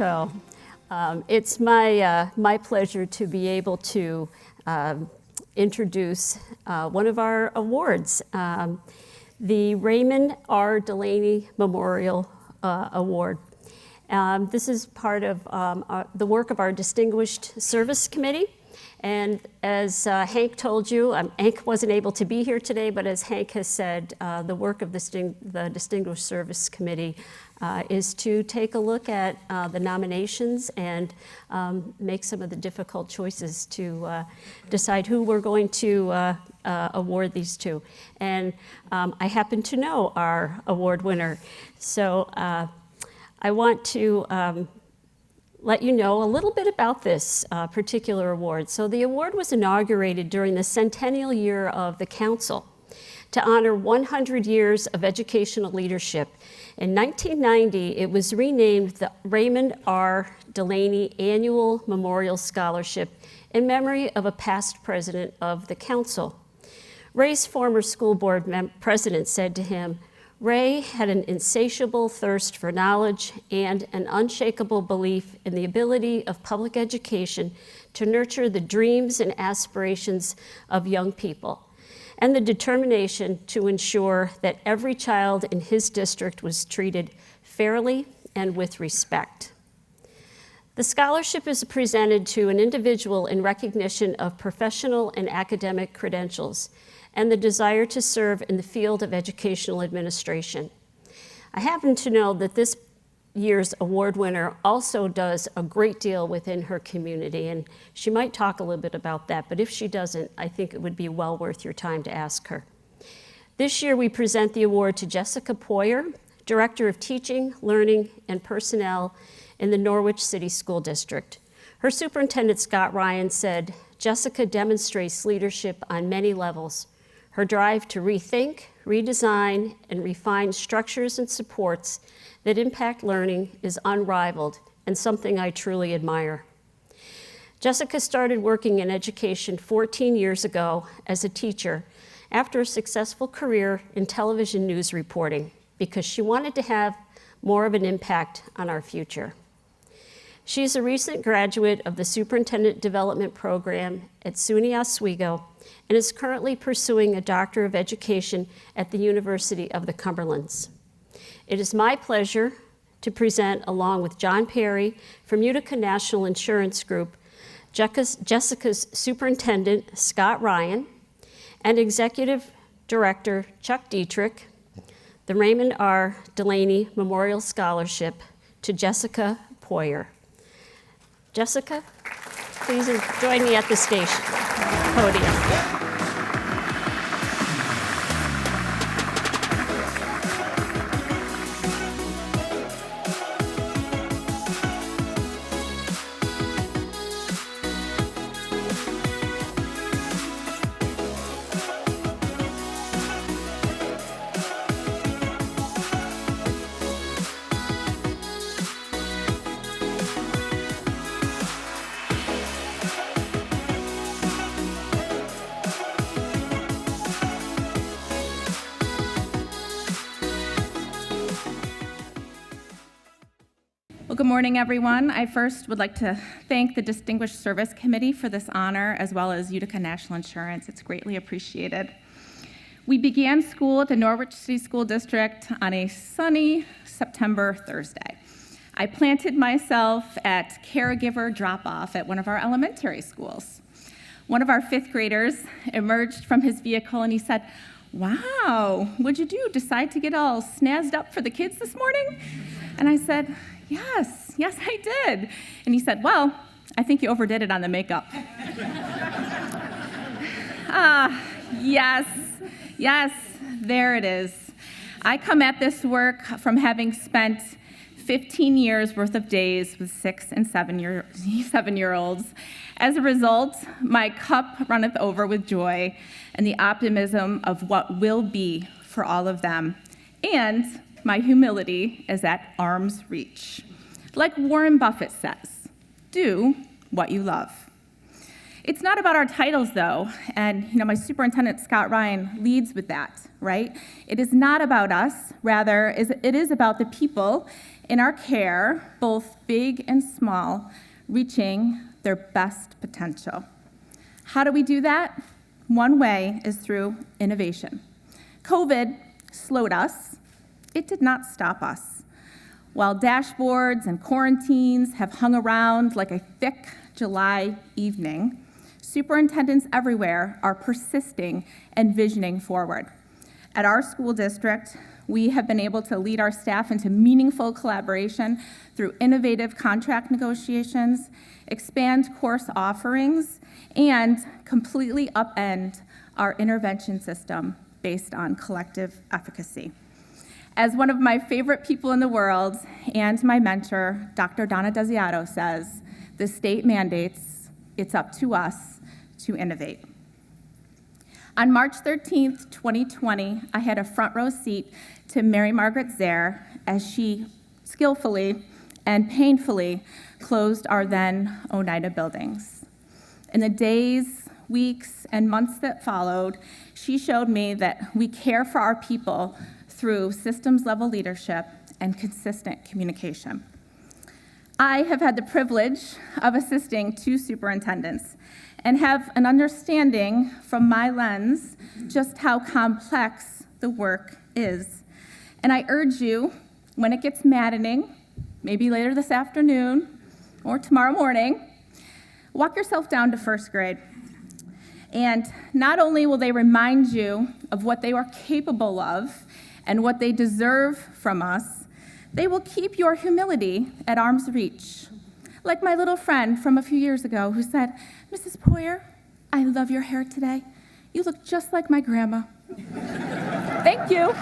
So it's my pleasure to be able to introduce one of our awards, the Raymond R. Delaney Memorial Award. This is part of the work of our Distinguished Service Committee. And as Hank told you, Hank wasn't able to be here today, but as Hank has said, the work of the Distinguished Service Committee is to take a look at the nominations and make some of the difficult choices to decide who we're going to award these to. And I happen to know our award winner. So I want to let you know a little bit about this particular award. So the award was inaugurated during the centennial year of the Council to honor 100 years of educational leadership. In 1990, it was renamed the Raymond R. Delaney Annual Memorial Scholarship in memory of a past president of the Council. Ray's former school board president said to him, "Ray had an insatiable thirst for knowledge and an unshakable belief in the ability of public education to nurture the dreams and aspirations of young people, and the determination to ensure that every child in his district was treated fairly and with respect." The scholarship is presented to an individual in recognition of professional and academic credentials and the desire to serve in the field of educational administration. I happen to know that this year's award winner also does a great deal within her community, and she might talk a little bit about that, but if she doesn't, I think it would be well worth your time to ask her. This year we present the award to Jessica Poyer, Director of Teaching, Learning, and Personnel in the Norwich City School District. Her superintendent, Scott Ryan, said, "Jessica demonstrates leadership on many levels. Her drive to rethink, redesign, and refine structures and supports that impact learning is unrivaled and something I truly admire." Jessica started working in education 14 years ago as a teacher after a successful career in television news reporting because she wanted to have more of an impact on our future. She is a recent graduate of the Superintendent Development Program at SUNY Oswego and is currently pursuing a Doctor of Education at the University of the Cumberlands. It is my pleasure to present, along with John Perry from Utica National Insurance Group, Jessica's Superintendent, Scott Ryan, and Executive Director, Chuck Dietrich, the Raymond R. Delaney Memorial Scholarship to Jessica Poyer. Jessica, please join me at the podium. Well, good morning, everyone. I first would like to thank the Distinguished Service Committee for this honor, as well as Utica National Insurance. It's greatly appreciated. We began school at the Norwich City School District on a sunny September Thursday. I planted myself at caregiver drop-off at one of our elementary schools. One of our fifth graders emerged from his vehicle and he said, "Wow, what'd you do? Decide to get all snazzed up for the kids this morning?" And I said, Yes, I did. And he said, "Well, I think you overdid it on the makeup." Yes, there it is. I come at this work from having spent 15 years worth of days with 6- and 7-year-olds. As a result, my cup runneth over with joy and the optimism of what will be for all of them. And my humility is at arm's reach. Like Warren Buffett says, do what you love. It's not about our titles, though, and my superintendent, Scott Ryan, leads with that, right? It is not about us, rather, it is about the people in our care, both big and small, reaching their best potential. How do we do that? One way is through innovation. COVID slowed us. It did not stop us. While dashboards and quarantines have hung around like a thick July evening, superintendents everywhere are persisting and visioning forward. At our school district, we have been able to lead our staff into meaningful collaboration through innovative contract negotiations, expand course offerings, and completely upend our intervention system based on collective efficacy. As one of my favorite people in the world and my mentor, Dr. Donna Desiato, says, the state mandates, it's up to us to innovate. On March 13th, 2020, I had a front row seat to Mary Margaret Zare as she skillfully and painfully closed our then Oneida buildings. In the days, weeks, and months that followed, she showed me that we care for our people through systems-level leadership and consistent communication. I have had the privilege of assisting 2 superintendents and have an understanding from my lens just how complex the work is. And I urge you, when it gets maddening, maybe later this afternoon or tomorrow morning, walk yourself down to first grade. And not only will they remind you of what they are capable of and what they deserve from us, they will keep your humility at arm's reach. Like my little friend from a few years ago who said, "Mrs. Poyer, I love your hair today. You look just like my grandma." Thank you.